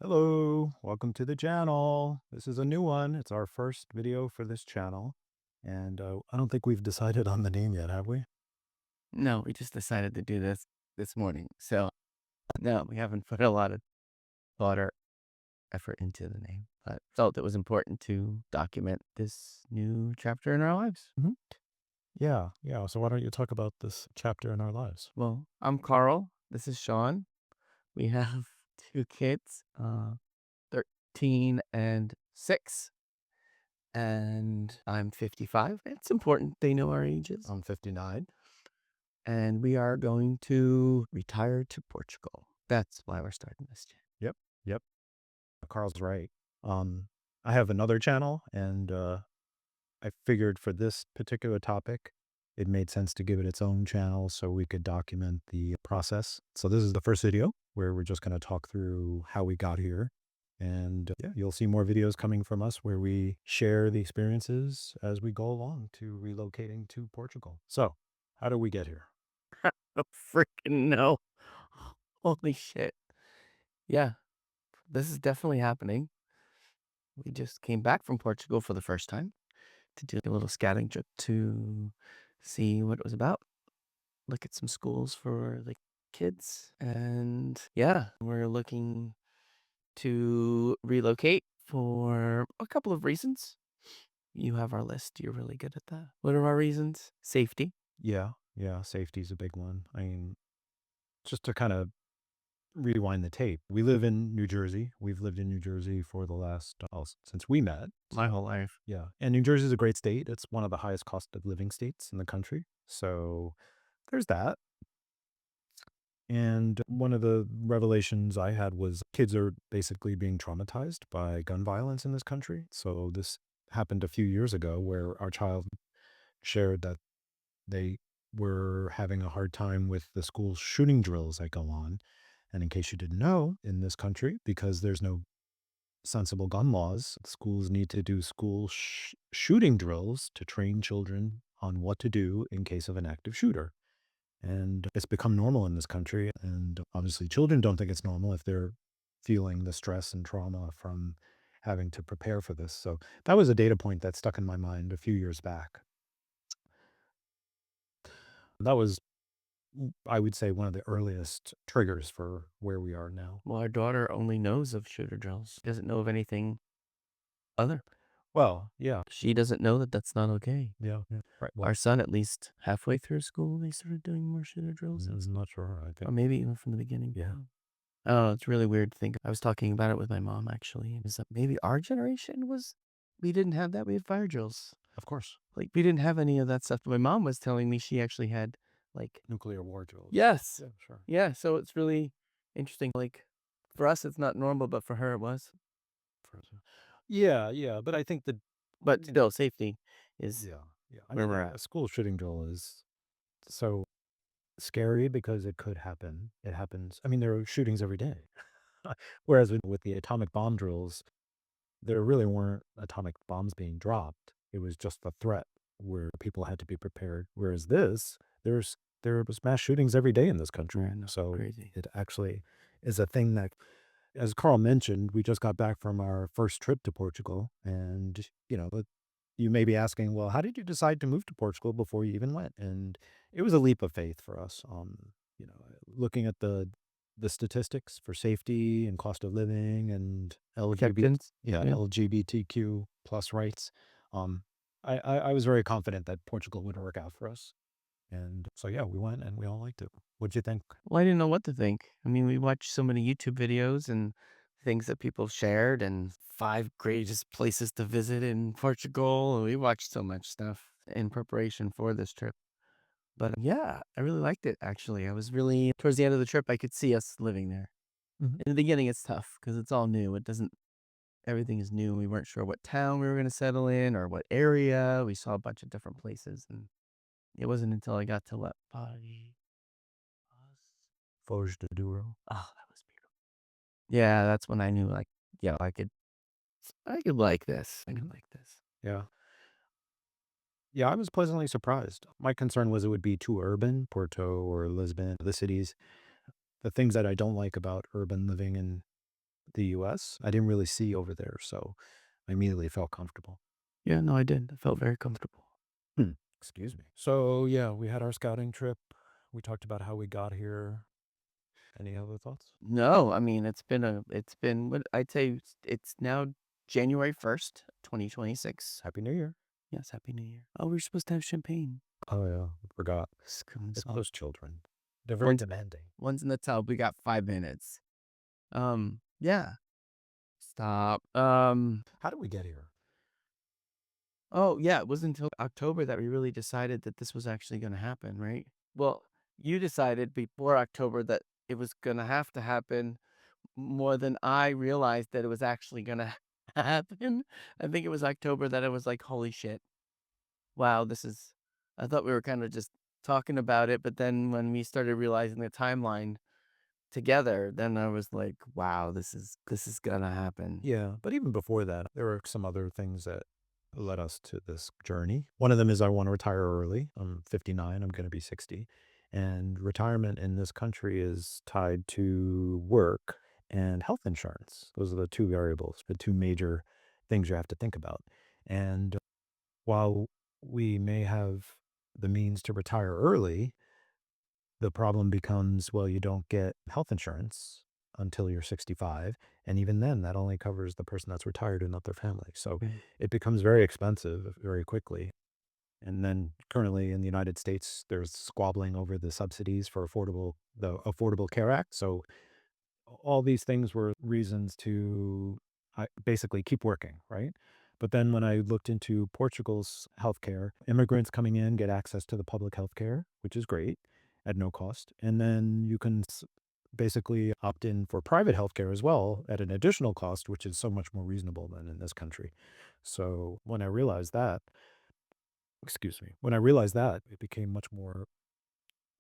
Hello, welcome to the channel. This is a new one. It's our first video for this channel. And I don't think we've decided on the name yet, have we? No, we just decided to do this morning. So, no, we haven't put a lot of thought or effort into the name, but felt it was important to document this new chapter in our lives. hmm Yeah. So why don't you talk about this chapter in our lives? Well, I'm Carl. This is Sean. We have two kids, 13 and 6, and I'm 55. It's important they know our ages. I'm 59. And we are going to retire to Portugal. That's why we're starting this channel. Yep, yep. Carl's right. Um, I have another channel, and I figured for this particular topic, it made sense to give it its own channel so we could document the process. So this is the first video where we're just going to talk through how we got here. And yeah, you'll see more videos coming from us where we share the experiences as we go along to relocating to Portugal. So how did we get here? Oh, freaking no. Holy shit. Yeah, this is definitely happening. We just came back from Portugal for the first time to do a little scouting trip to see what it was about, look at some schools for the kids. And yeah, we're looking to relocate for a couple of reasons. You have our list. You're really good at that. What are our reasons? Safety. Yeah, safety is a big one. I mean, just to kind of rewind the tape. We live in New Jersey. We've lived in New Jersey for the last, since we met. My whole life. Yeah. And New Jersey is a great state. It's one of the highest cost of living states in the country. So there's that. And one of the revelations I had was kids are basically being traumatized by gun violence in this country. So this happened a few years ago where our child shared that they were having a hard time with the school shooting drills that go on. And in case you didn't know, in this country, because there's no sensible gun laws, schools need to do school shooting drills to train children on what to do in case of an active shooter. And it's become normal in this country. And obviously, children don't think it's normal if they're feeling the stress and trauma from having to prepare for this. So that was a data point that stuck in my mind a few years back. That was, I would say, one of the earliest triggers for where we are now. Well, our daughter only knows of shooter drills. Doesn't know of anything other. Well, yeah, She doesn't know that that's not okay. yeah. Right. Well, Our son, at least halfway through school, they started doing more shooter drills. I'm not sure. I Or think, maybe even from the beginning. yeah, Oh, it's really weird to think. I was talking about it with my mom, actually. Is that maybe our generation we didn't have that. We had fire drills. of course. Like, we didn't have any of that stuff. But my mom was telling me she actually had, like, Nuclear war drills. yes. Yeah, sure. Yeah. So it's really interesting. Like, for us, it's not normal, but for her, it was. Yeah. But I think that, But still, safety is yeah. I where mean, we're a at. school shooting drill is so scary because it could happen. It happens. I mean, there are shootings every day. Whereas with the atomic bomb drills, there really weren't atomic bombs being dropped. It was just the threat where people had to be prepared. Whereas there was mass shootings every day in this country. Yeah, no, So crazy. it actually is a thing that, as Carl mentioned, we just got back from our first trip to Portugal. And, you may be asking, well, how did you decide to move to Portugal before you even went? And it was a leap of faith for us. Looking at the statistics for safety and cost of living and Acceptance. Yeah. LGBTQ plus rights. Um, I was very confident that Portugal would work out for us. And so, yeah, we went and we all liked it. What'd you think? Well, I didn't know what to think. I mean, we watched so many YouTube videos and things that people shared and 5 greatest places to visit in Portugal. We watched so much stuff in preparation for this trip. But yeah, I really liked it, actually. I was really, towards the end of the trip, I could see us living there. Mhm. In the beginning, it's tough because it's all new. It doesn't, everything is new. We weren't sure what town we were going to settle in or what area. We saw a bunch of different places. And it wasn't until I got to let Body. Foz de Douro. Oh, that was beautiful. Yeah, that's when I knew, like, yeah, I could like this. I could Mhm. like this. Yeah. Yeah, I was pleasantly surprised. My concern was it would be too urban, Porto or Lisbon, the cities. The things that I don't like about urban living in the US, I didn't really see over there, so I immediately felt comfortable. Yeah, no, I did. I felt very comfortable. Hmm. Excuse me. So, yeah, we had our scouting trip. We talked about how we got here. Any other thoughts? No, I mean, it's been what I'd say it's now January 1st, 2026. Happy New Year. Yes, Happy New Year. Oh, we're supposed to have champagne. Oh, yeah, I forgot. Screw It's off. those children. They're very One's demanding. one's in the tub. We got 5 minutes. Yeah. Stop. How did we get here? Oh, yeah, it wasn't until October that we really decided that this was actually gonna happen, right? Well, you decided before October that it was gonna have to happen more than I realized that it was actually gonna happen. I think it was October that I was like, "Holy shit. Wow, this is." I thought we were kinda just talking about it, but then when we started realizing the timeline together, then I was like, "Wow, this is gonna happen." Yeah, but even before that, there were some other things that led us to this journey. One of them is I want to retire early. I'm 59, I'm going to be 60. And retirement in this country is tied to work and health insurance. Those are the two variables, the two major things you have to think about. And while we may have the means to retire early, the problem becomes, well, you don't get health insurance until you're 65, and even then, that only covers the person that's retired and not their family. So Right. it becomes very expensive very quickly. And then currently in the United States, there's squabbling over the subsidies for the Affordable Care Act. So all these things were reasons to basically keep working, right? But then when I looked into Portugal's healthcare, immigrants coming in get access to the public healthcare, which is great at no cost. And then you can basically opt in for private healthcare as well at an additional cost, which is so much more reasonable than in this country. So when I realized that, excuse me, when I realized that, it became much more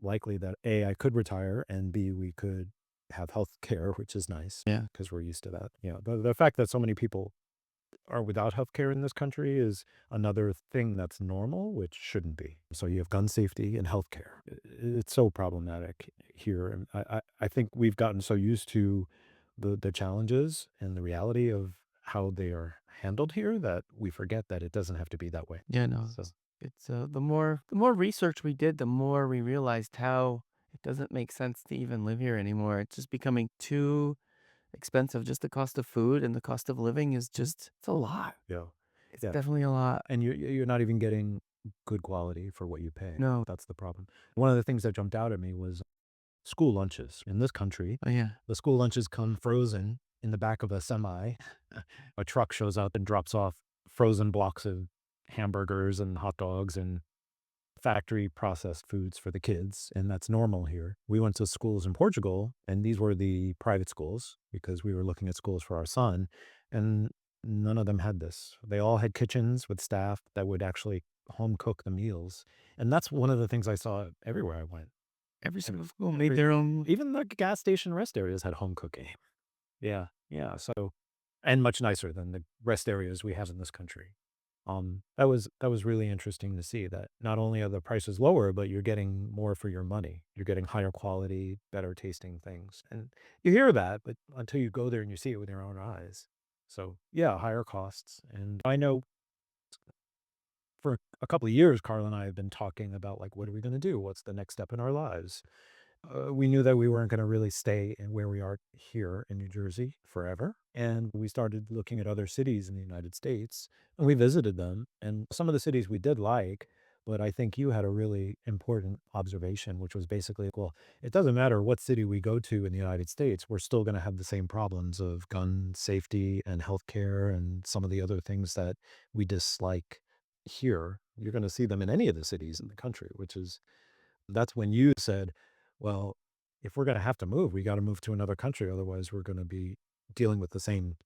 likely that A, I could retire, and B, we could have health care, which is nice Yeah. because we're used to that. Yeah. The fact that so many people are without health care in this country is another thing that's normal, which shouldn't be. So you have gun safety and health care. It's so problematic here. And I think we've gotten so used to the challenges and the reality of how they are handled here that we forget that it doesn't have to be that way. Yeah, no, So the more research we did, the more we realized how it doesn't make sense to even live here anymore. It's just becoming too expensive. Just the cost of food and the cost of living is mhm, just it's a lot. yeah. It's Yeah. definitely a lot. And you're not even getting good quality for what you pay. No. That's the problem. One of the things that jumped out at me was school lunches. In this country, Oh, yeah. the school lunches come frozen in the back of a semi. A truck shows up and drops off frozen blocks of hamburgers and hot dogs and factory processed foods for the kids, and that's normal here. We went to schools in Portugal, and these were the private schools because we were looking at schools for our son, and none of them had this. They all had kitchens with staff that would actually home cook the meals, and that's one of the things I saw everywhere I went. Every Ev single school made every their own. even the gas station rest areas had home cooking. Yeah, yeah, so and much nicer than the rest areas we have in this country. That was really interesting to see that not only are the prices lower, but you're getting more for your money. You're getting higher quality, better tasting things, and you hear that, but until you go there and you see it with your own eyes. So, yeah, higher costs, and I know for a couple of years, Carl and I have been talking about, like, what are we gonna do? What's the next step in our lives? We knew that we weren't going to really stay in where we are here in New Jersey forever. And we started looking at other cities in the United States and we visited them. And some of the cities we did like, but I think you had a really important observation, which was basically, well, it doesn't matter what city we go to in the United States, we're still going to have the same problems of gun safety and healthcare and some of the other things that we dislike here. You're going to see them in any of the cities in the country, which is that's when you said, "Well, if we're gonna have to move, we gotta move to another country, otherwise we're gonna be dealing with the same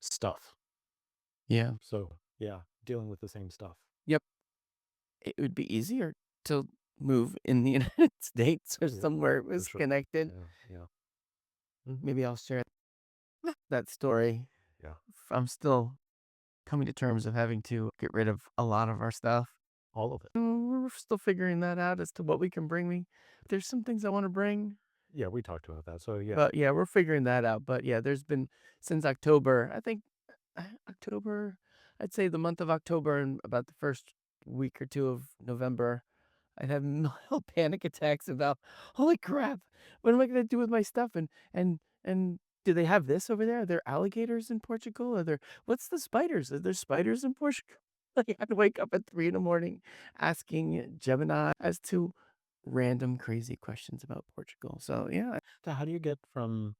stuff." Yeah. So, yeah, dealing with the same stuff. Yep. It would be easier to move in the United States or Yeah, somewhere it for was sure. connected. Yeah, yeah. Mhm. Maybe I'll share that story. Yeah, I'm still coming to terms of having to get rid of a lot of our stuff. all of it. We're still figuring that out as to what we can bring me. There's some things I want to bring. Yeah, we talked about that. So yeah, But, yeah, we're figuring that out, but, yeah, there's been since October, I think, October I'd say the month of October and about the first week or 2 of November, I'd have mild panic attacks about, "Holy crap, what am I gonna do with my stuff?" And do they have this over there? Are there alligators in Portugal? Are there what's the spiders? Are there spiders in Portugal? Like, I'd wake up at 3 in the morning asking Gemini as to random crazy questions about Portugal. So, yeah. so how do you get from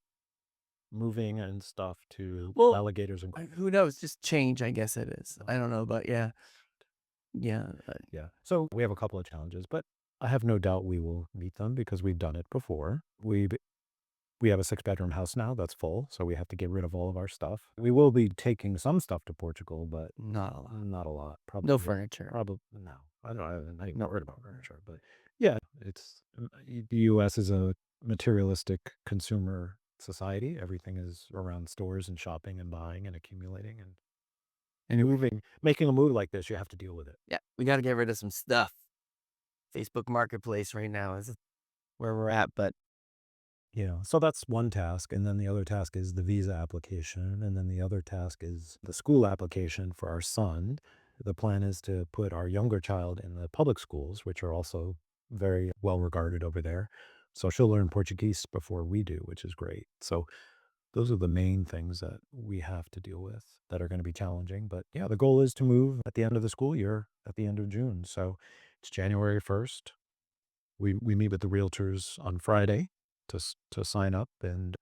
moving and stuff to Well, alligators and who knows? Just change, I guess it is. oh, I don't know, but yeah. Yeah, yeah. So we have a couple of challenges, but I have no doubt we will meet them because we've done it before. We have a six-bedroom house now that's full, so we have to get rid of all of our stuff. We will be taking some stuff to Portugal, but not a lot. not a lot. No furniture. Probably no. I'm not even No. worried about furniture, but yeah, the U.S. is a materialistic consumer society. Everything is around stores and shopping and buying and accumulating and Anyway, making a move like this, you have to deal with it. yeah, we gotta get rid of some stuff. Facebook Marketplace right now is where we're at, but So that's one task, and then the other task is the visa application, and then the other task is the school application for our son. The plan is to put our younger child in the public schools, which are also very well regarded over there. So she'll learn Portuguese before we do, which is great. So those are the main things that we have to deal with that are going to be challenging. But yeah, the goal is to move at the end of the school year, at the end of June. So it's January 1st. We meet with the realtors on Friday to sign up and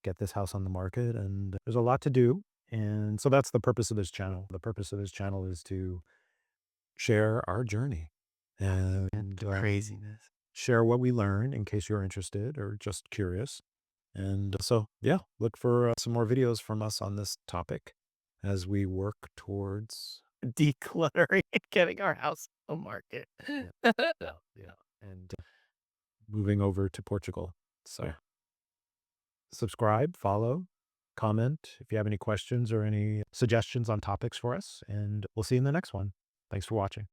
get this house on the market, and there's a lot to do, and so that's the purpose of this channel. The purpose of this channel is to share our journey and, craziness. share what we learn in case you're interested or just curious, and so, yeah, look for, some more videos from us on this topic as we work towards Decluttering and getting our house on the market. yeah, yeah, yeah, and moving over to Portugal. So subscribe, follow, comment if you have any questions or any suggestions on topics for us, and we'll see you in the next one. Thanks for watching.